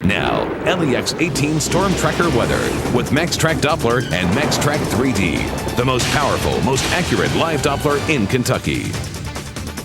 Now, LEX18 Storm Tracker weather with Meck's Track Doppler and Meck's Track 3D. The most powerful, most accurate live Doppler in Kentucky.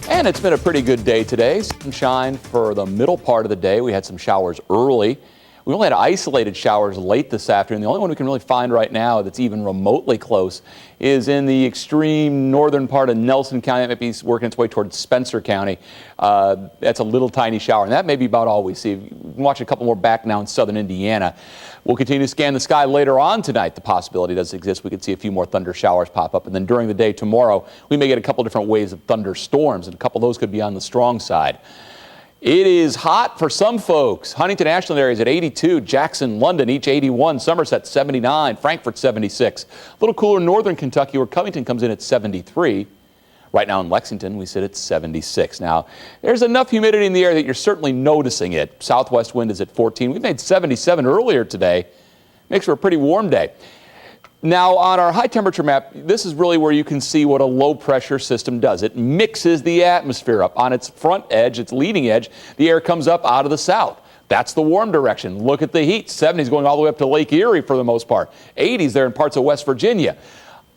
And it's been a pretty good day today. Sunshine for the middle part of the day. We had some showers early. We only had isolated showers late this afternoon. The only one we can really find right now that's even remotely close is in the extreme northern part of Nelson County. That might be working its way towards Spencer County. That's a little tiny shower, and that may be about all we see. We can watch a couple more back now in southern Indiana. We'll continue to scan the sky later on tonight. The possibility does exist. We could see a few more thunder showers pop up. And then during the day tomorrow, we may get a couple different waves of thunderstorms, and a couple of those could be on the strong side. It is hot for some folks. Huntington, Ashland areas at 82, Jackson, London, each 81, Somerset 79, Frankfort 76. A little cooler in northern Kentucky where Covington comes in at 73. Right now in Lexington, we sit at 76. Now, there's enough humidity in the air that you're certainly noticing it. Southwest wind is at 14. We made 77 earlier today. Makes for a pretty warm day. Now, on our high temperature map, this is really where you can see what a low pressure system does. It mixes the atmosphere up. On its front edge, its leading edge, the air comes up out of the south. That's the warm direction. Look at the heat. 70s going all the way up to Lake Erie for the most part. 80s there in parts of West Virginia.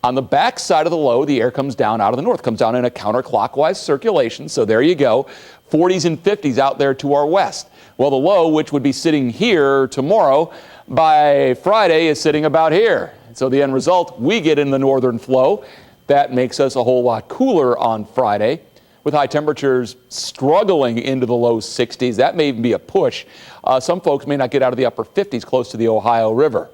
On the back side of the low, the air comes down out of the north, comes down in a counterclockwise circulation. So there you go. 40s and 50s out there to our west. Well, the low, which would be sitting here tomorrow, by Friday is sitting about here. So the end result, we get in the northern flow. That makes us a whole lot cooler on Friday, with high temperatures struggling into the low 60s. That may even be a push. Some folks may not get out of the upper 50s close to the Ohio River.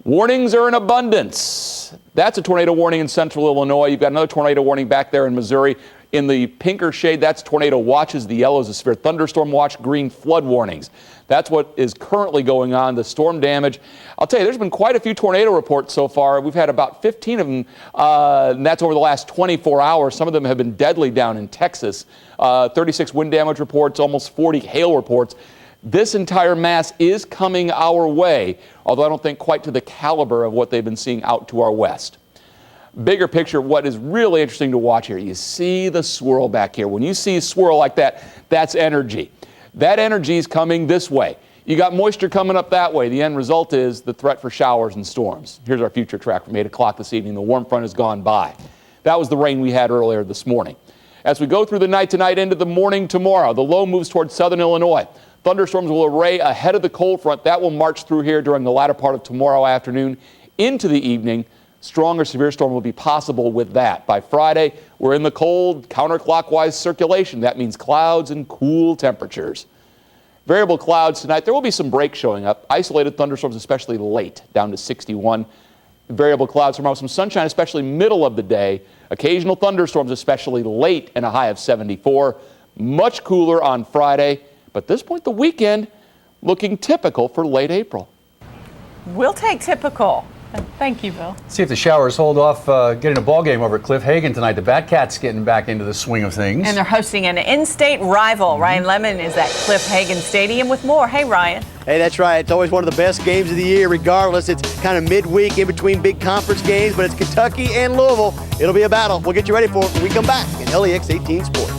Warnings are in abundance. That's a tornado warning in central Illinois. You've got another tornado warning back there in Missouri. In the pinker shade, that's tornado watches. The yellow is a severe thunderstorm watch, green flood warnings. That's what is currently going on, the storm damage. I'll tell you, there's been quite a few tornado reports so far. We've had about 15 of them, and that's over the last 24 hours. Some of them have been deadly down in Texas. 36 wind damage reports, almost 40 hail reports. This entire mass is coming our way, although I don't think quite to the caliber of what they've been seeing out to our west. Bigger picture, what is really interesting to watch here, you see the swirl back here. When you see a swirl like that, that's energy. That energy is coming this way. You got moisture coming up that way. The end result is the threat for showers and storms. Here's our future track from 8 o'clock this evening. The warm front has gone by. That was the rain we had earlier this morning. As we go through the night tonight into the morning tomorrow, the low moves towards southern Illinois. Thunderstorms will array ahead of the cold front. That will march through here during the latter part of tomorrow afternoon into the evening. Strong or severe storm will be possible with that. By Friday, we're in the cold counterclockwise circulation. That means clouds and cool temperatures. Variable clouds tonight. There will be some breaks showing up. Isolated thunderstorms, especially late, down to 61. Variable clouds tomorrow. Some sunshine, especially middle of the day. Occasional thunderstorms, especially late, and a high of 74. Much cooler on Friday. But at this point, the weekend looking typical for late April. We'll take typical. Thank you, Bill. See if the showers hold off getting a ball game over at Cliff Hagan tonight. The Batcats getting back into the swing of things. And they're hosting an in-state rival. Ryan Lemon is at Cliff Hagan Stadium with more. Hey, Ryan. Hey, that's right. It's always one of the best games of the year, regardless. It's kind of midweek in between big conference games, but it's Kentucky and Louisville. It'll be a battle. We'll get you ready for it when we come back in LEX18 Sports.